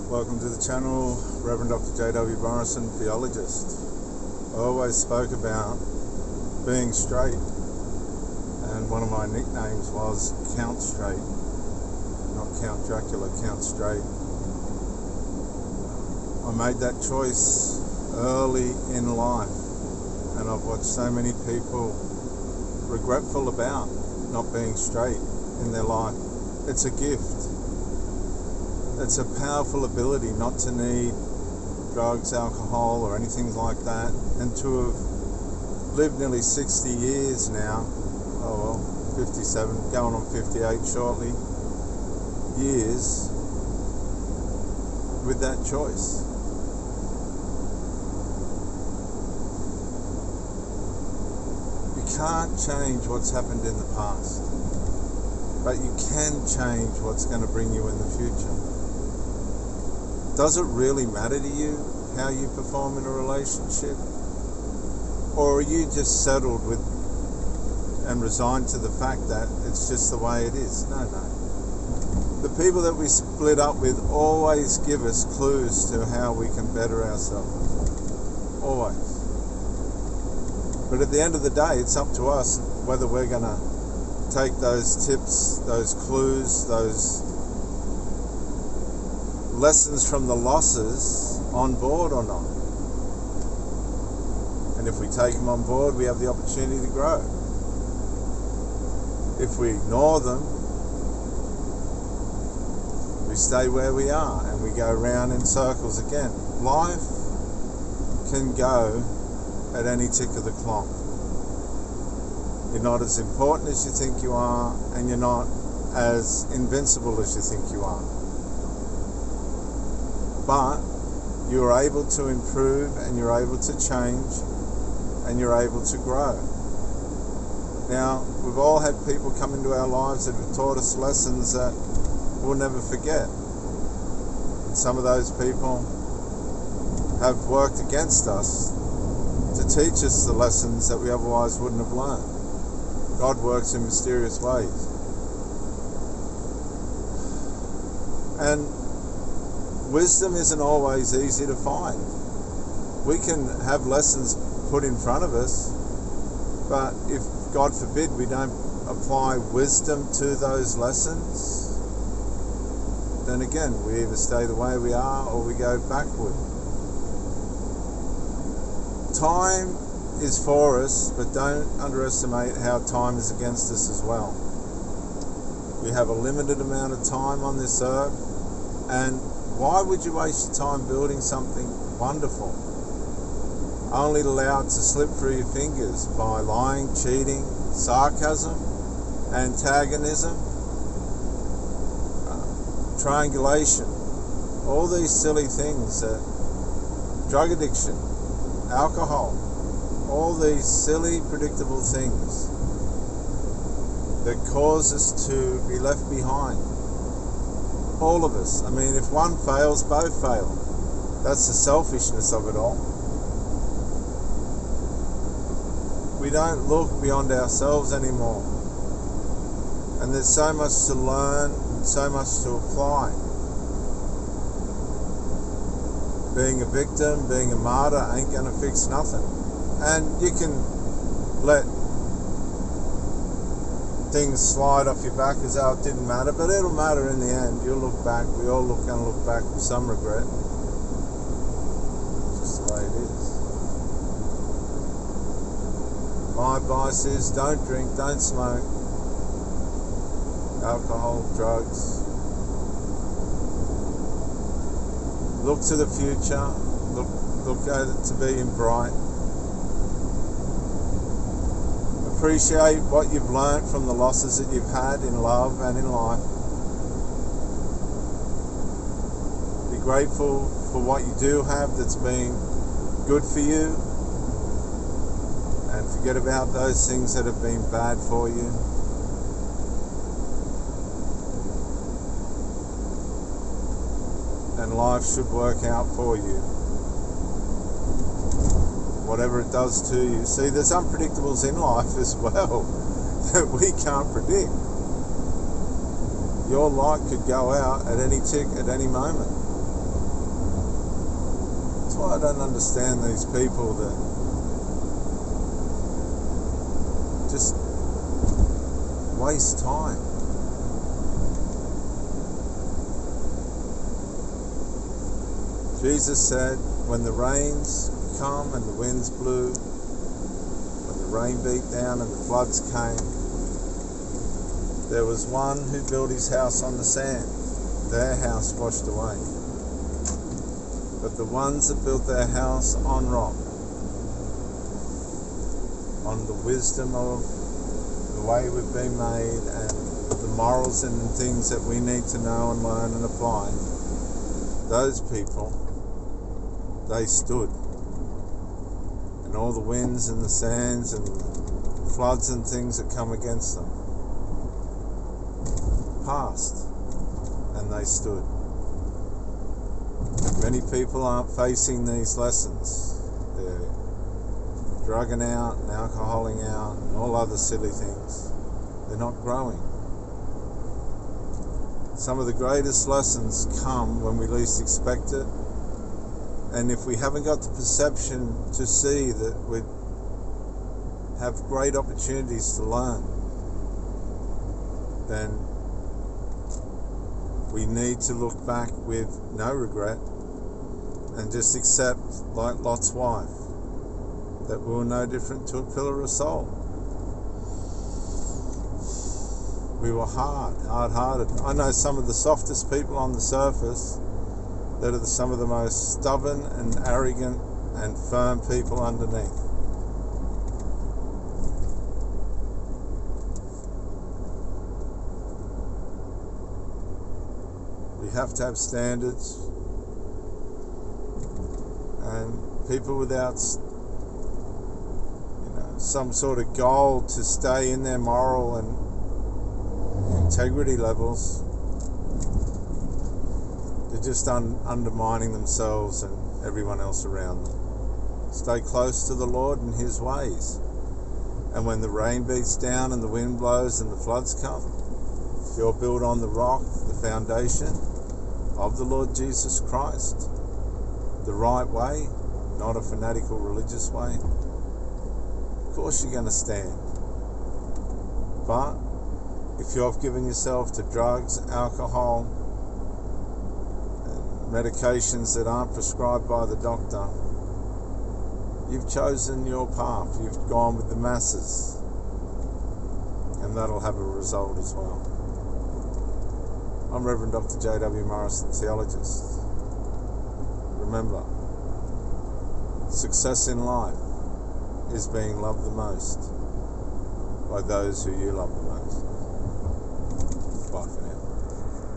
Welcome to the channel, Reverend Dr. J.W. Morrison, theologist. I always spoke about being straight, and one of my nicknames was Count Straight, not Count Dracula, Count Straight. I made that choice early in life, and I've watched so many people regretful about not being straight in their life. It's a gift. It's a powerful ability not to need drugs, alcohol, or anything like that, and to have lived nearly 60 years now, 57, going on 58 shortly, years with that choice. You can't change what's happened in the past, but you can change what's going to bring you in the future. Does it really matter to you how you perform in a relationship? Or are you just settled with and resigned to the fact that it's just the way it is? No. The people that we split up with always give us clues to how we can better ourselves. Always. But at the end of the day, it's up to us whether we're going to take those tips, those clues, those lessons from the losses on board or not. And if we take them on board, we have the opportunity to grow. If we ignore them, we stay where we are and we go round in circles again. Life can go at any tick of the clock. You're not as important as you think you are, and you're not as invincible as you think you are. But you're able to improve, and you're able to change, and you're able to grow. Now, we've all had people come into our lives that have taught us lessons that we'll never forget. And some of those people have worked against us to teach us the lessons that we otherwise wouldn't have learned. God works in mysterious ways. And wisdom isn't always easy to find. We can have lessons put in front of us, but if, God forbid, we don't apply wisdom to those lessons, then again, we either stay the way we are or we go backward. Time is for us, but don't underestimate how time is against us as well. We have a limited amount of time on this earth, and why would you waste your time building something wonderful, only to allow it to slip through your fingers by lying, cheating, sarcasm, antagonism, triangulation, all these silly things, drug addiction, alcohol, all these silly, predictable things that cause us to be left behind. All of us. I mean, if one fails, both fail. That's the selfishness of it all. We don't look beyond ourselves anymore. And there's so much to learn, so much to apply. Being a victim, being a martyr ain't going to fix nothing. And you can let things slide off your back as though it didn't matter, but it'll matter in the end. You'll look back, we all going to look back with some regret. It's just the way it is. My advice is don't drink, don't smoke, alcohol, drugs. Look to the future, look at it to being bright. Appreciate what you've learned from the losses that you've had in love and in life. Be grateful for what you do have that's been good for you, and forget about those things that have been bad for you. And life should work out for you, whatever it does to you. See, there's unpredictables in life as well that we can't predict. Your light could go out at any tick, at any moment. why I don't understand these people that just waste time. Jesus said, when the rains come and the winds blew, when the rain beat down and the floods came, there was one who built his house on the sand. Their house washed away. But the ones that built their house on rock, on the wisdom of the way we've been made and the morals and things that we need to know and learn and apply, those people, they stood. And all the winds and the sands and the floods and things that come against them passed, and they stood. Many people aren't facing these lessons. They're drugging out and alcoholing out and all other silly things. They're not growing. Some of the greatest lessons come when we least expect it. And if we haven't got the perception to see that we have great opportunities to learn, then we need to look back with no regret and just accept, like Lot's wife, that we're no different to a pillar of salt. We were hard-hearted. I know some of the softest people on the surface that are some of the most stubborn and arrogant and firm people underneath. We have to have standards, and people without some sort of goal to stay in their moral and integrity levels, they're just undermining themselves and everyone else around them. Stay close to the Lord and His ways, and when the rain beats down and the wind blows and the floods come, if you're built on the rock, the foundation of the Lord Jesus Christ, the right way, not a fanatical religious way, of course you're going to stand. But if you've given yourself to drugs, alcohol, and medications that aren't prescribed by the doctor, you've chosen your path. You've gone with the masses, and that'll have a result as well. I'm Reverend Dr. J.W. Morrison, theologist. Remember, success in life is being loved the most by those who you love the most. Bye for now.